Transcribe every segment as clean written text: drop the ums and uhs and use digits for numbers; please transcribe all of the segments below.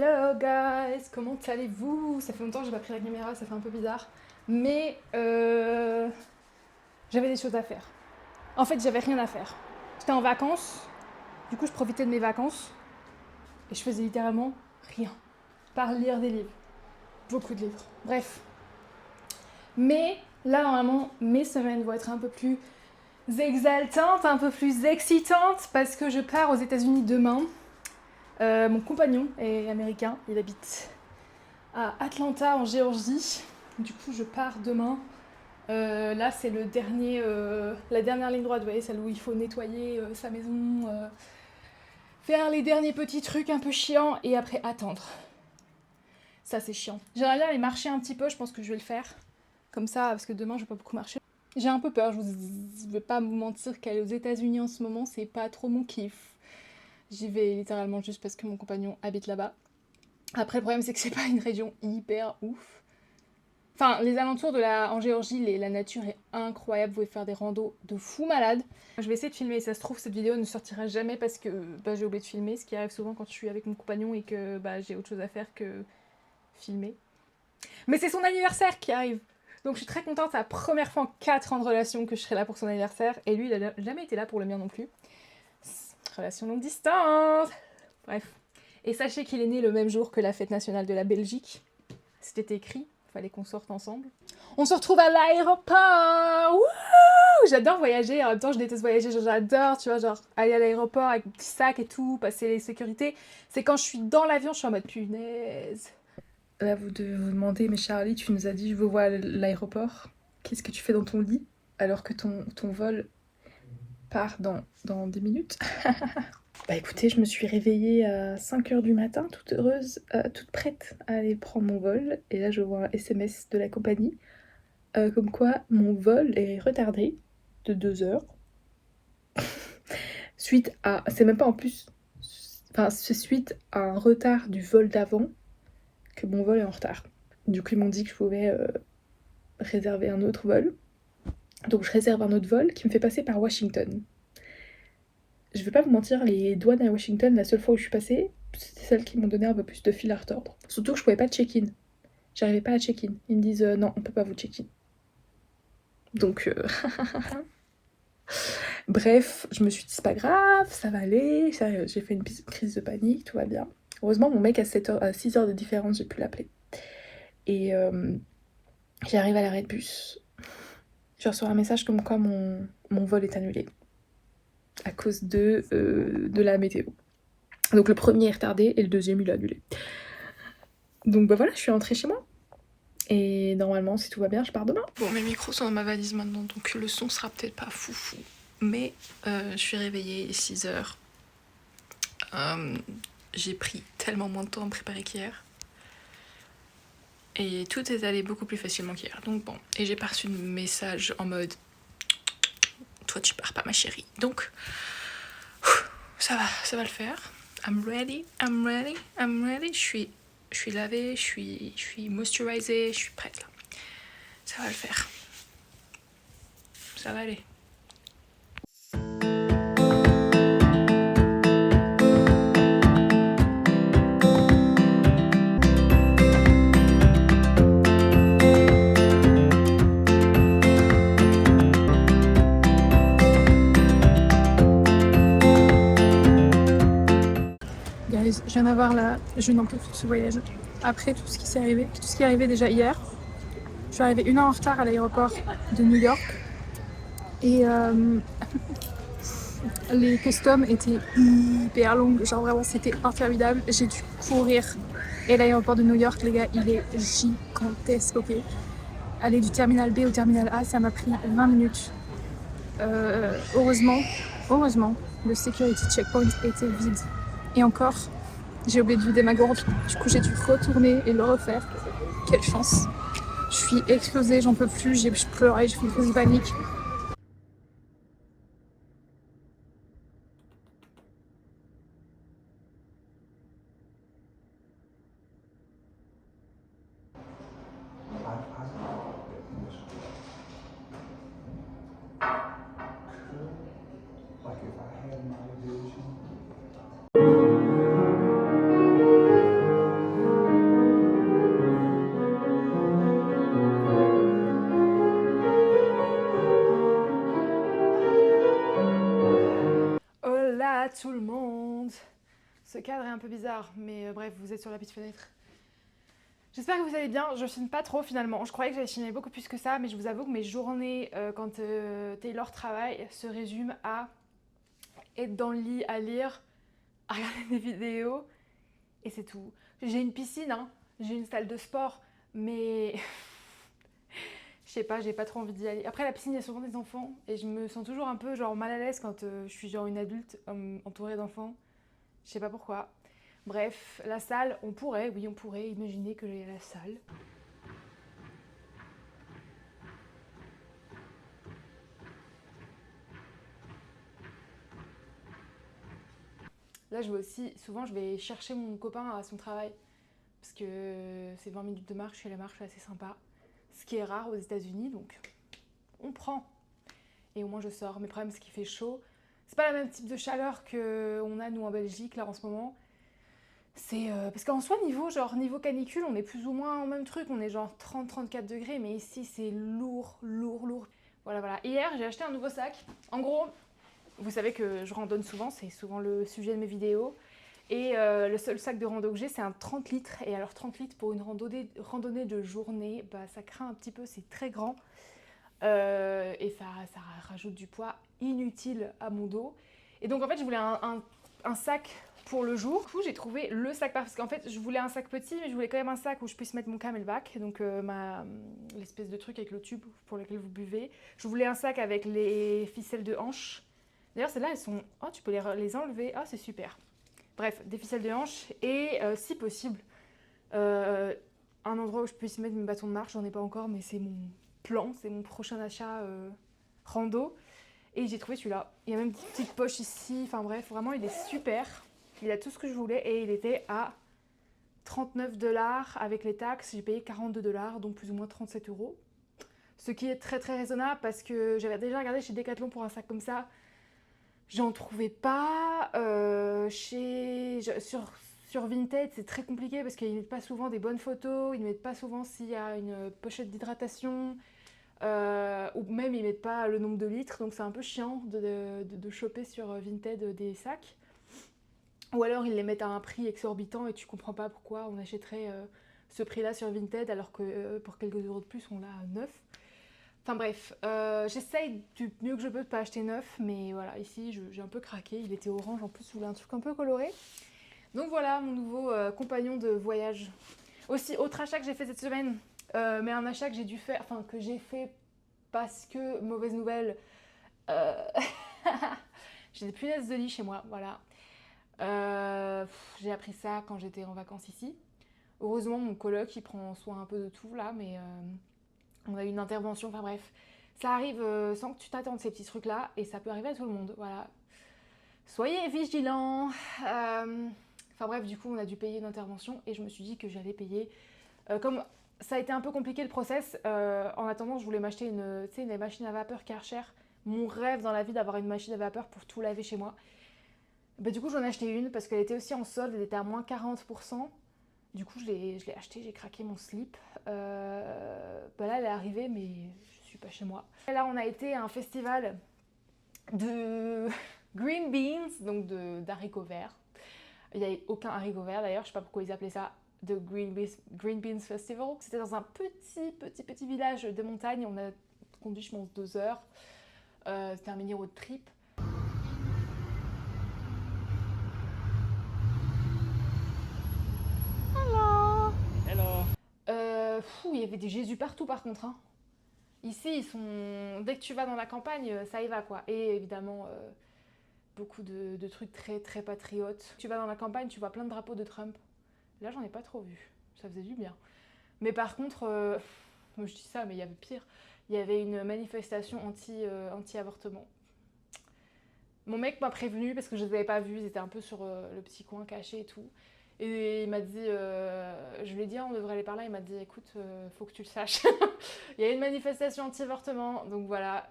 Hello guys, comment allez-vous? Ça fait longtemps que j'ai pas pris la caméra, ça fait un peu bizarre. Mais j'avais des choses à faire. En fait, j'avais rien à faire. J'étais en vacances, du coup je profitais de mes vacances et je faisais littéralement rien. Par lire des livres. Beaucoup de livres. Bref. Mais là, normalement, mes semaines vont être un peu plus exaltantes, un peu plus excitantes parce que je pars aux États-Unis demain. Mon compagnon est américain, il habite à Atlanta en Géorgie. Du coup, je pars demain. Là, c'est la dernière ligne droite, vous voyez, celle où il faut nettoyer sa maison, faire les derniers petits trucs un peu chiants et après attendre. Ça, c'est chiant. J'aimerais bien aller marcher un petit peu, je pense que je vais le faire. Comme ça, parce que demain, je vais pas beaucoup marcher. J'ai un peu peur, je vais pas vous mentir qu'aller aux États-Unis en ce moment, c'est pas trop mon kiff. J'y vais littéralement juste parce que mon compagnon habite là-bas. Après, le problème, c'est que c'est pas une région hyper ouf. Enfin, les alentours en Géorgie, la nature est incroyable. Vous pouvez faire des randos de fou malade. Je vais essayer de filmer. Ça se trouve, cette vidéo ne sortira jamais parce que j'ai oublié de filmer. Ce qui arrive souvent quand je suis avec mon compagnon et que j'ai autre chose à faire que filmer. Mais c'est son anniversaire qui arrive. Donc je suis très contente. C'est la première fois en 4 ans de relation que je serai là pour son anniversaire. Et lui, il n'a jamais été là pour le mien non plus. Relation longue distance. Bref. Et sachez qu'il est né le même jour que la fête nationale de la Belgique. C'était écrit. Fallait qu'on sorte ensemble. On se retrouve à l'aéroport. Wouh, j'adore voyager. En même temps, je déteste voyager. J'adore, tu vois, genre aller à l'aéroport avec mon petit sac et tout, passer les sécurités. C'est quand je suis dans l'avion, je suis en mode punaise. Là, vous devez vous demander, mais Charlie, tu nous as dit, je veux voir l'aéroport. Qu'est-ce que tu fais dans ton lit alors que ton vol part dans 10 minutes? Bah écoutez, je me suis réveillée à 5h du matin, toute heureuse, toute prête à aller prendre mon vol. Et là, je vois un SMS de la compagnie, comme quoi mon vol est retardé de 2 heures. Suite à... C'est même pas en plus... Enfin, c'est suite à un retard du vol d'avant que mon vol est en retard. Du coup, ils m'ont dit que je pouvais réserver un autre vol. Donc je réserve un autre vol qui me fait passer par Washington. Je vais pas vous mentir, les douanes à Washington, la seule fois où je suis passée, c'était celles qui m'ont donné un peu plus de fil à retordre. Surtout que je pouvais pas check-in. J'arrivais pas à check-in. Ils me disent non, on peut pas vous check-in. Donc, bref, je me suis dit c'est pas grave, ça va aller. J'ai fait une crise de panique, tout va bien. Heureusement, mon mec à 6 heures de différence, j'ai pu l'appeler. Et j'arrive à l'arrêt de bus. Je reçois un message comme quoi mon vol est annulé à cause de la météo. Donc le premier est retardé et le deuxième il est annulé. Donc voilà, je suis rentrée chez moi. Et normalement, si tout va bien, je pars demain. Bon, mes micros sont dans ma valise maintenant, donc le son sera peut-être pas foufou. Mais je suis réveillée, il est 6h. J'ai pris tellement moins de temps à me préparer qu'hier. Et tout est allé beaucoup plus facilement qu'hier. Donc bon, et j'ai pas reçu de message en mode « Toi, tu pars pas, ma chérie. » Donc, ça va le faire. I'm ready. Je suis lavée, je suis moisturisée, je suis prête là. Ça va le faire. Ça va aller. Guys, je viens d'avoir je n'en peux plus de ce voyage. Après tout ce qui est arrivé déjà hier, je suis arrivée 1 heure en retard à l'aéroport de New York et les customs étaient hyper longues, genre vraiment c'était interminable. J'ai dû courir. Et l'aéroport de New York, les gars, il est gigantesque, ok. Aller du terminal B au terminal A, ça m'a pris 20 minutes. Heureusement, le security checkpoint était vide. Et encore, j'ai oublié de vider ma gourde. Du coup, j'ai dû retourner et le refaire. Quelle chance. Je suis explosée, j'en peux plus, je pleurais, j'ai fait une crise de panique. à tout le monde. Ce cadre est un peu bizarre, mais bref, vous êtes sur la petite fenêtre. J'espère que vous allez bien. Je filme pas trop finalement. Je croyais que j'allais filmer beaucoup plus que ça, mais je vous avoue que mes journées quand Taylor travaille se résument à être dans le lit, à lire, à regarder des vidéos, et c'est tout. J'ai une piscine, hein, j'ai une salle de sport, mais je sais pas, j'ai pas trop envie d'y aller. Après, la piscine, il y a souvent des enfants, et je me sens toujours un peu genre mal à l'aise quand je suis genre une adulte entourée d'enfants. Je sais pas pourquoi. Bref, la salle, on pourrait imaginer que j'ai à la salle. Là, souvent, je vais chercher mon copain à son travail, parce que c'est 20 minutes de marche, et la marche est assez sympa. Ce qui est rare aux États-Unis, donc on prend. Et au moins, je sors. Mais le problème, c'est qu'il fait chaud. C'est pas le même type de chaleur qu'on a, nous, en Belgique, là, en ce moment. C'est parce qu'en soi, niveau canicule, on est plus ou moins au même truc. On est genre 30-34 degrés, mais ici, c'est lourd. Voilà. Hier, j'ai acheté un nouveau sac. En gros, vous savez que je randonne souvent, c'est souvent le sujet de mes vidéos. Et le seul sac de rando que j'ai, c'est un 30 litres. Et alors 30 litres pour une randonnée de journée, bah, ça craint un petit peu, c'est très grand. Et ça rajoute du poids inutile à mon dos. Et donc en fait, je voulais un sac pour le jour. Du coup, j'ai trouvé le sac parce qu'en fait, je voulais un sac petit, mais je voulais quand même un sac où je puisse mettre mon camelback, donc l'espèce de truc avec le tube pour lequel vous buvez. Je voulais un sac avec les ficelles de hanche. D'ailleurs, celles-là, elles sont... Oh, tu peux les enlever. Ah, c'est super. Bref, des ficelles de hanche et, si possible, un endroit où je puisse mettre mes bâtons de marche. J'en ai pas encore, mais c'est mon plan, c'est mon prochain achat rando. Et j'ai trouvé celui-là. Il y a même une petite poche ici. Enfin bref, vraiment, il est super. Il a tout ce que je voulais et il était à 39 $. Avec les taxes, j'ai payé 42 $, donc plus ou moins 37 €. Ce qui est très très raisonnable parce que j'avais déjà regardé chez Decathlon pour un sac comme ça. J'en trouvais pas. Sur Vinted, c'est très compliqué parce qu'ils mettent pas souvent des bonnes photos. Ils mettent pas souvent s'il y a une pochette d'hydratation. Ou même ils mettent pas le nombre de litres, donc c'est un peu chiant de choper sur Vinted des sacs. Ou alors ils les mettent à un prix exorbitant et tu comprends pas pourquoi on achèterait ce prix-là sur Vinted alors que pour quelques euros de plus on l'a à neuf. Enfin bref, j'essaye du mieux que je peux de pas acheter neuf, mais voilà, ici j'ai un peu craqué, il était orange en plus, je voulais un truc un peu coloré. Donc voilà mon nouveau compagnon de voyage. Aussi, autre achat que j'ai fait cette semaine, mais un achat que j'ai dû faire, enfin que j'ai fait parce que, mauvaise nouvelle, j'ai des punaises de lit chez moi, voilà. J'ai appris ça quand j'étais en vacances ici. Heureusement, mon coloc, il prend soin un peu de tout là, mais on a eu une intervention, enfin bref. Ça arrive sans que tu t'attendes ces petits trucs-là, et ça peut arriver à tout le monde, voilà. Soyez vigilants. Enfin bref, du coup, on a dû payer une intervention, et je me suis dit que j'allais payer. Comme ça a été un peu compliqué le process, en attendant, je voulais m'acheter une machine à vapeur Karcher. Mon rêve dans la vie d'avoir une machine à vapeur pour tout laver chez moi. Bah, du coup, j'en ai acheté une parce qu'elle était aussi en solde, elle était à moins 40%. Du coup, je l'ai acheté, j'ai craqué mon slip. Bah là, elle est arrivée, mais je suis pas chez moi. Et là, on a été à un festival de green beans, donc d'haricots verts. Il n'y avait aucun haricot vert d'ailleurs, je sais pas pourquoi ils appelaient ça The Green Beans Festival. C'était dans un petit village de montagne, on a conduit, je pense, 2 heures. C'était un mini road trip. Il y avait des Jésus partout par contre. Hein. Ici, dès que tu vas dans la campagne, ça y va quoi. Et évidemment, beaucoup de trucs très très patriotes. Tu vas dans la campagne, tu vois plein de drapeaux de Trump. Là, j'en ai pas trop vu. Ça faisait du bien. Mais par contre, je dis ça, mais il y avait pire. Il y avait une manifestation anti-avortement. Mon mec m'a prévenu parce que je les avais pas vus. Ils étaient un peu sur le petit coin caché et tout. Et il m'a dit, je lui ai dit, on devrait aller par là. Il m'a dit, écoute, faut que tu le saches. Il y a une manifestation anti-avortement. Donc voilà,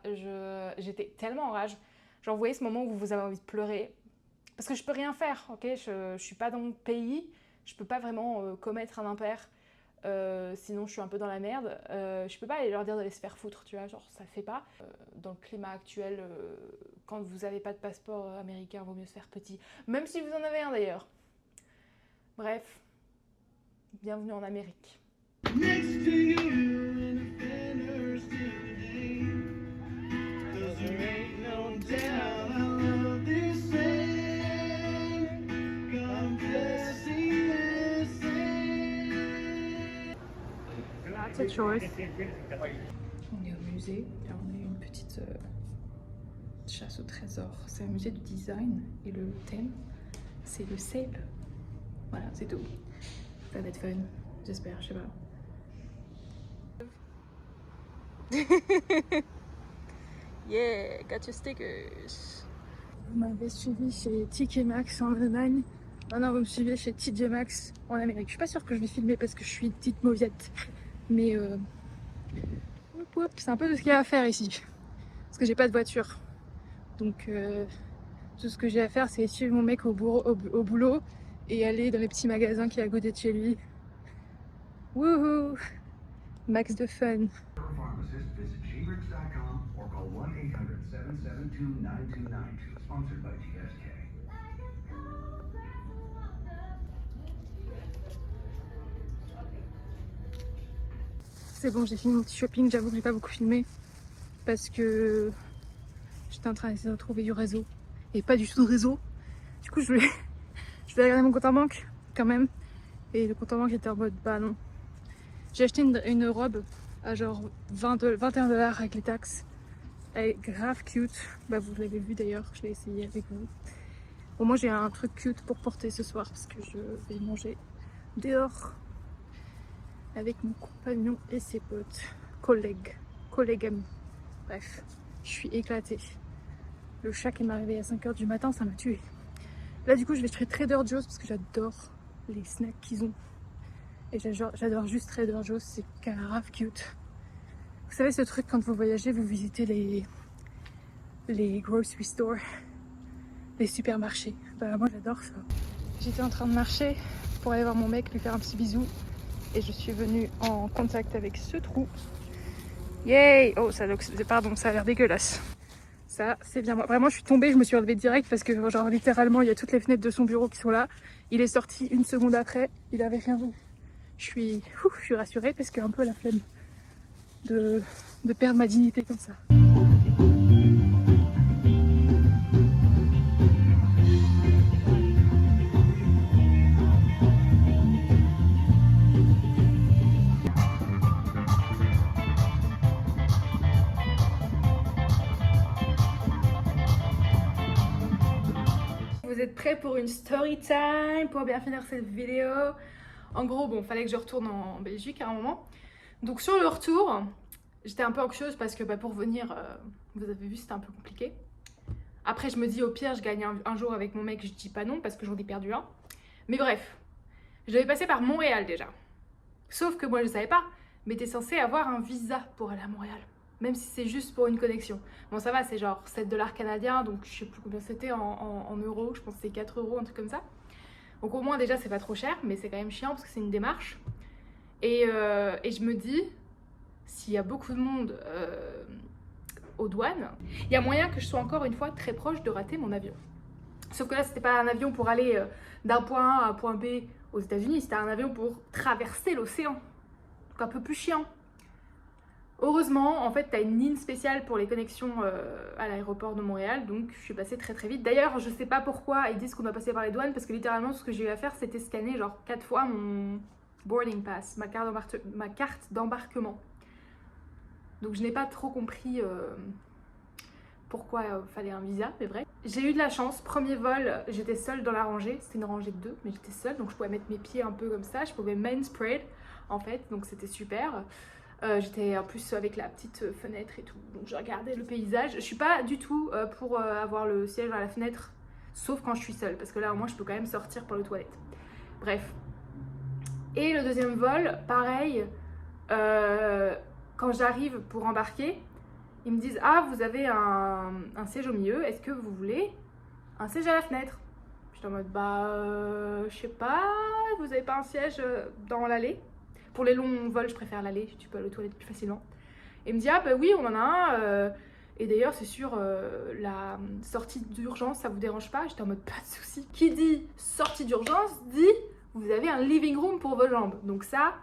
j'étais tellement en rage. Genre, vous voyez ce moment où vous avez envie de pleurer. Parce que je peux rien faire, ok, je suis pas dans mon pays. Je peux pas vraiment commettre un impair. sinon je suis un peu dans la merde. Je peux pas aller leur dire d'aller se faire foutre, tu vois, genre ça fait pas. Dans le climat actuel, quand vous avez pas de passeport américain, vaut mieux se faire petit. Même si vous en avez un d'ailleurs. Bref, bienvenue en Amérique. Next to you in a fender today. 'Cause there ain't no doubt I love this thing. God bless USA. That's a choice. On est au musée, et on a eu une petite chasse au trésor. C'est un musée du design et le thème c'est le sable. Voilà, c'est tout. Ça va être fun, j'espère, je sais pas. Yeah, got your stickers. Vous m'avez suivi chez TK Maxx en Allemagne. Maintenant vous me suivez chez TJ Maxx en Amérique. Je suis pas sûre que je vais filmer parce que je suis une petite mauviette. Mais c'est un peu de ce qu'il y a à faire ici. Parce que j'ai pas de voiture. Donc tout ce que j'ai à faire c'est suivre mon mec au boulot et aller dans les petits magasins qui est à côté de chez lui. Wouhou! Max de fun. C'est bon, j'ai fini mon petit shopping, j'avoue que j'ai pas beaucoup filmé parce que j'étais en train d'essayer de trouver du réseau et pas du tout de réseau. Du coup je vais regarder mon compte en banque quand même et le compte en banque était en mode bah non. J'ai acheté une robe à genre 21 $ avec les taxes. Elle est grave cute, bah vous l'avez vu d'ailleurs, je l'ai essayé avec vous. Au moins j'ai un truc cute pour porter ce soir parce que je vais manger dehors avec mon compagnon et ses potes, collègues amis. Bref, je suis éclatée. Le chat qui m'est arrivé à 5 h du matin, ça m'a tué. Là du coup je vais chez Trader Joe's parce que j'adore les snacks qu'ils ont. Et j'adore juste Trader Joe's, c'est grave cute. Vous savez ce truc quand vous voyagez, vous visitez les grocery stores, les supermarchés. Bah moi j'adore ça. J'étais en train de marcher pour aller voir mon mec, lui faire un petit bisou. Et je suis venue en contact avec ce trou. Yay! Oh, pardon, ça a l'air dégueulasse. Ça, c'est bien moi. Vraiment, je suis tombée, je me suis relevée direct parce que, genre, littéralement, il y a toutes les fenêtres de son bureau qui sont là. Il est sorti une seconde après, il avait rien vu. Je suis rassurée parce qu'il y a un peu la flemme de perdre ma dignité comme ça. Vous êtes prêts pour une story time pour bien finir cette vidéo? En gros, bon, fallait que je retourne en Belgique à un moment. Donc sur le retour, j'étais un peu anxieuse parce que pour venir, vous avez vu, c'était un peu compliqué. Après, je me dis au pire, je gagne un jour avec mon mec, je dis pas non parce que j'en ai perdu un. Mais bref, je devais passer par Montréal déjà. Sauf que moi je savais pas, mais t'es censé avoir un visa pour aller à Montréal. Même si c'est juste pour une connexion. Bon ça va, c'est genre 7 $ canadiens, donc je sais plus combien c'était en euros, je pense que c'est 4 €, un truc comme ça. Donc au moins déjà c'est pas trop cher, mais c'est quand même chiant parce que c'est une démarche. Et je me dis, s'il y a beaucoup de monde aux douanes, il y a moyen que je sois encore une fois très proche de rater mon avion. Sauf que là c'était pas un avion pour aller d'un point A à un point B aux États-Unis, c'était un avion pour traverser l'océan. Donc un peu plus chiant. Heureusement, en fait, t'as une ligne spéciale pour les connexions à l'aéroport de Montréal, donc je suis passée très très vite. D'ailleurs, je sais pas pourquoi ils disent qu'on doit passer par les douanes, parce que littéralement, ce que j'ai eu à faire, c'était scanner genre 4 fois mon boarding pass, ma carte d'embarquement. Donc je n'ai pas trop compris pourquoi fallait un visa, mais bref. J'ai eu de la chance, premier vol, j'étais seule dans la rangée, c'était une rangée de 2, mais j'étais seule, donc je pouvais mettre mes pieds un peu comme ça, je pouvais main spread en fait, donc c'était super. J'étais en plus avec la petite fenêtre et tout, donc je regardais le paysage. Je suis pas du tout pour avoir le siège à la fenêtre, sauf quand je suis seule, parce que là au moins je peux quand même sortir pour les toilettes. Bref. Et le deuxième vol, pareil, quand j'arrive pour embarquer, ils me disent « Ah, vous avez un siège au milieu, est-ce que vous voulez un siège à la fenêtre ?» J'étais en mode « Bah, je sais pas, vous avez pas un siège dans l'allée ?» pour les longs vols, je préfère l'aller, tu peux aller aux toilettes plus facilement. Et il me dit, ah bah oui, on en a un. Et d'ailleurs, c'est sûr, la sortie d'urgence, ça vous dérange pas? J'étais en mode, pas de souci. Qui dit sortie d'urgence dit, vous avez un living room pour vos jambes. Donc ça...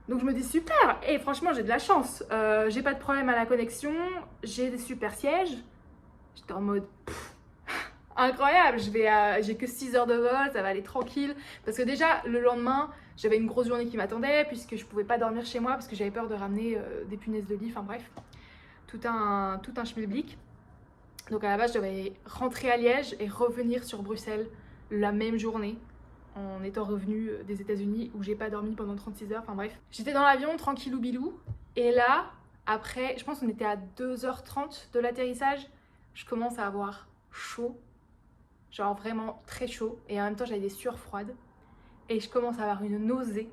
Donc je me dis super, et franchement j'ai de la chance, j'ai pas de problème à la connexion, j'ai des super sièges. J'étais en mode incroyable, j'ai que 6 heures de vol, ça va aller tranquille. Parce que déjà le lendemain j'avais une grosse journée qui m'attendait puisque je pouvais pas dormir chez moi parce que j'avais peur de ramener des punaises de lit, enfin bref, tout un schmilblick. Donc à la base je devais rentrer à Liège et revenir sur Bruxelles la même journée, en étant revenue des États-Unis où j'ai pas dormi pendant 36 heures, enfin bref. J'étais dans l'avion tranquillou bilou, et là, après, je pense qu'on était à 2h30 de l'atterrissage, je commence à avoir chaud, genre vraiment très chaud, et en même temps j'avais des sueurs froides, et je commence à avoir une nausée.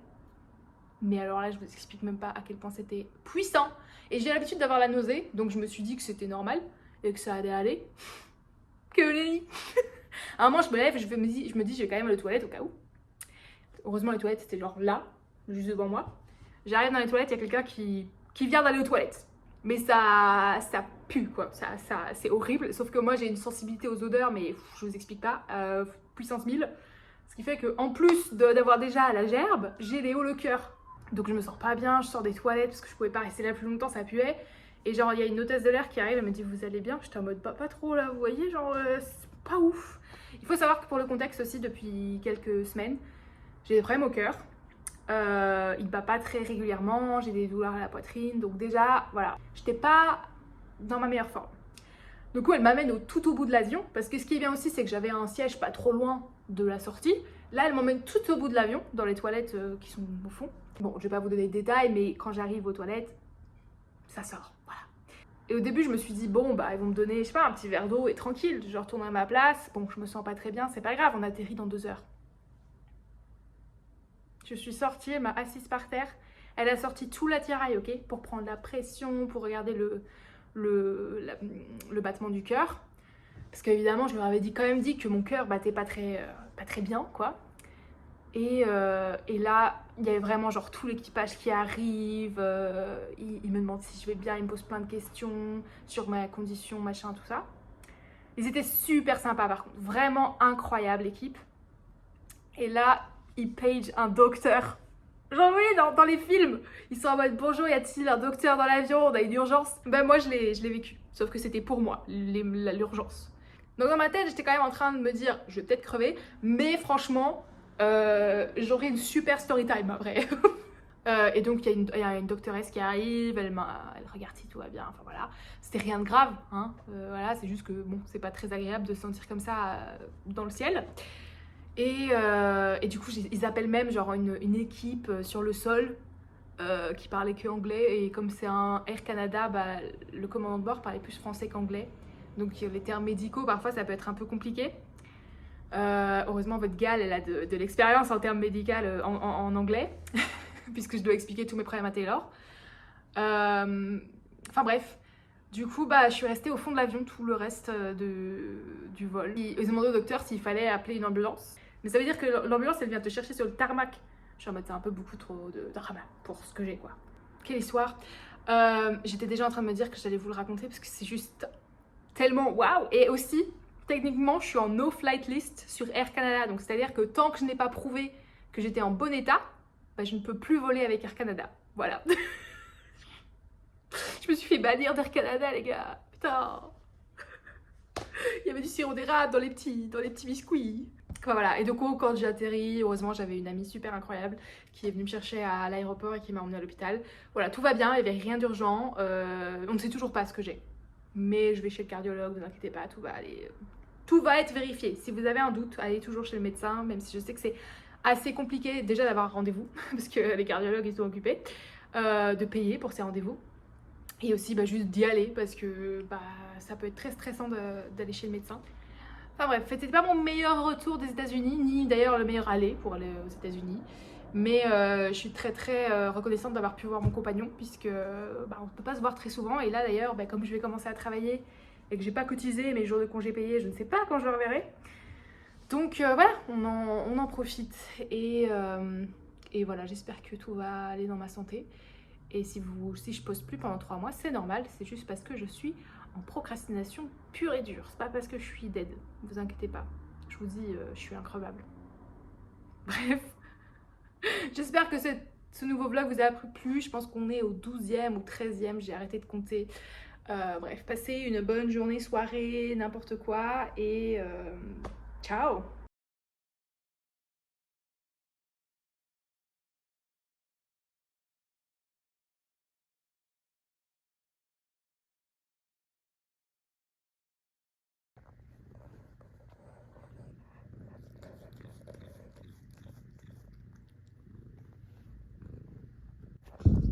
Mais alors là, je vous explique même pas à quel point c'était puissant. Et j'ai l'habitude d'avoir la nausée, donc je me suis dit que c'était normal, et que ça allait aller. Que nenni. À un moment, je me lève et je me dis, je vais quand même aller aux toilettes au cas où. Heureusement, les toilettes, c'était genre là, juste devant moi. J'arrive dans les toilettes, il y a quelqu'un qui vient d'aller aux toilettes. Mais ça pue, quoi. C'est horrible. Sauf que moi, j'ai une sensibilité aux odeurs, mais je vous explique pas. Puissance 1000. Ce qui fait qu'en plus d'avoir déjà la gerbe, j'ai les hauts le cœur. Donc je me sens pas bien, je sors des toilettes parce que je pouvais pas rester là plus longtemps, ça puait. Et genre, il y a une hôtesse de l'air qui arrive, elle me dit, vous allez bien? J'étais en mode, pas trop là, vous voyez, genre, c'est pas ouf. Il faut savoir que pour le contexte aussi, depuis quelques semaines, j'ai des problèmes au cœur. Il bat pas très régulièrement, j'ai des douleurs à la poitrine, donc déjà, voilà, j'étais pas dans ma meilleure forme. Du coup, elle m'amène tout au bout de l'avion, parce que ce qui est bien aussi, c'est que j'avais un siège pas trop loin de la sortie. Là, elle m'emmène tout au bout de l'avion, dans les toilettes qui sont au fond. Bon, je vais pas vous donner de détails, mais quand j'arrive aux toilettes, ça sort, voilà. Et au début, je me suis dit, bon, bah, ils vont me donner, je sais pas, un petit verre d'eau et tranquille, je retournerai à ma place. Bon, je me sens pas très bien, c'est pas grave, on atterrit dans 2 heures. Je suis sortie, elle m'a assise par terre. Elle a sorti tout l'attirail, ok, pour prendre la pression, pour regarder le battement du cœur. Parce qu'évidemment, je leur avais quand même dit que mon cœur battait pas très bien, quoi. Et là, il y avait vraiment genre tout l'équipage qui arrive, il me demande si je vais bien, il me pose plein de questions sur ma condition, machin, tout ça. Ils étaient super sympas par contre, vraiment incroyable l'équipe. Et là, ils pagent un docteur. Genre oui, dans les films, ils sont en mode bonjour, y a-t-il un docteur dans l'avion, on a une urgence. Ben moi je l'ai vécu, sauf que c'était pour moi, l'urgence. Donc dans ma tête, j'étais quand même en train de me dire, je vais peut-être crever, mais franchement, j'aurai une super story time, vrai. Et donc il y a une doctoresse qui arrive, elle regarde si tout va bien, enfin voilà. C'était rien de grave, hein. Voilà, c'est juste que bon, c'est pas très agréable de se sentir comme ça dans le ciel. Et du coup, ils appellent même genre une équipe sur le sol qui parlait que anglais. Et comme c'est un Air Canada, bah, le commandant de bord parlait plus français qu'anglais. Donc les termes médicaux, parfois, ça peut être un peu compliqué. Heureusement, votre gale, elle a de l'expérience en termes médicaux en anglais, puisque je dois expliquer tous mes problèmes à Taylor. Enfin bref, du coup, bah, je suis restée au fond de l'avion tout le reste du vol. Ils ont demandé au docteur s'il fallait appeler une ambulance. Mais ça veut dire que l'ambulance, elle vient te chercher sur le tarmac. Je suis en mode, c'est un peu beaucoup trop de drama pour ce que j'ai, quoi. Quelle histoire. J'étais déjà en train de me dire que j'allais vous le raconter parce que c'est juste tellement waouh. Et aussi, techniquement, je suis en no flight list sur Air Canada. Donc, c'est-à-dire que tant que je n'ai pas prouvé que j'étais en bon état, bah, je ne peux plus voler avec Air Canada. Voilà. Je me suis fait bannir d'Air Canada, les gars. Putain. Il y avait du sirop d'érable dans les petits biscuits. Enfin, voilà. Et du coup, quand j'ai atterri, heureusement, j'avais une amie super incroyable qui est venue me chercher à l'aéroport et qui m'a emmenée à l'hôpital. Voilà, tout va bien, il n'y avait rien d'urgent. On ne sait toujours pas ce que j'ai. Mais je vais chez le cardiologue, ne vous inquiétez pas, tout va aller. Tout va être vérifié. Si vous avez un doute, allez toujours chez le médecin, même si je sais que c'est assez compliqué déjà d'avoir un rendez-vous, parce que les cardiologues ils sont occupés, de payer pour ces rendez-vous. Et aussi bah, juste d'y aller, parce que bah, ça peut être très stressant d'aller chez le médecin. Enfin bref, c'était pas mon meilleur retour des États-Unis, ni d'ailleurs le meilleur aller pour aller aux États-Unis. Mais je suis très reconnaissante d'avoir pu voir mon compagnon, puisque bah, on ne peut pas se voir très souvent. Et là d'ailleurs, bah, comme je vais commencer à travailler et que j'ai pas cotisé mes jours de congé payés, je ne sais pas quand je le reverrai. Donc voilà, on en profite. Et Et voilà, j'espère que tout va aller dans ma santé. Et si je pose plus pendant 3 mois, c'est normal, c'est juste parce que je suis en procrastination pure et dure. C'est pas parce que je suis dead, ne vous inquiétez pas. Je vous dis, je suis increvable. Bref, j'espère que ce nouveau vlog vous a plu. Je pense qu'on est au 12e ou 13e, j'ai arrêté de compter. Bref, passez une bonne journée, soirée, n'importe quoi, et ciao!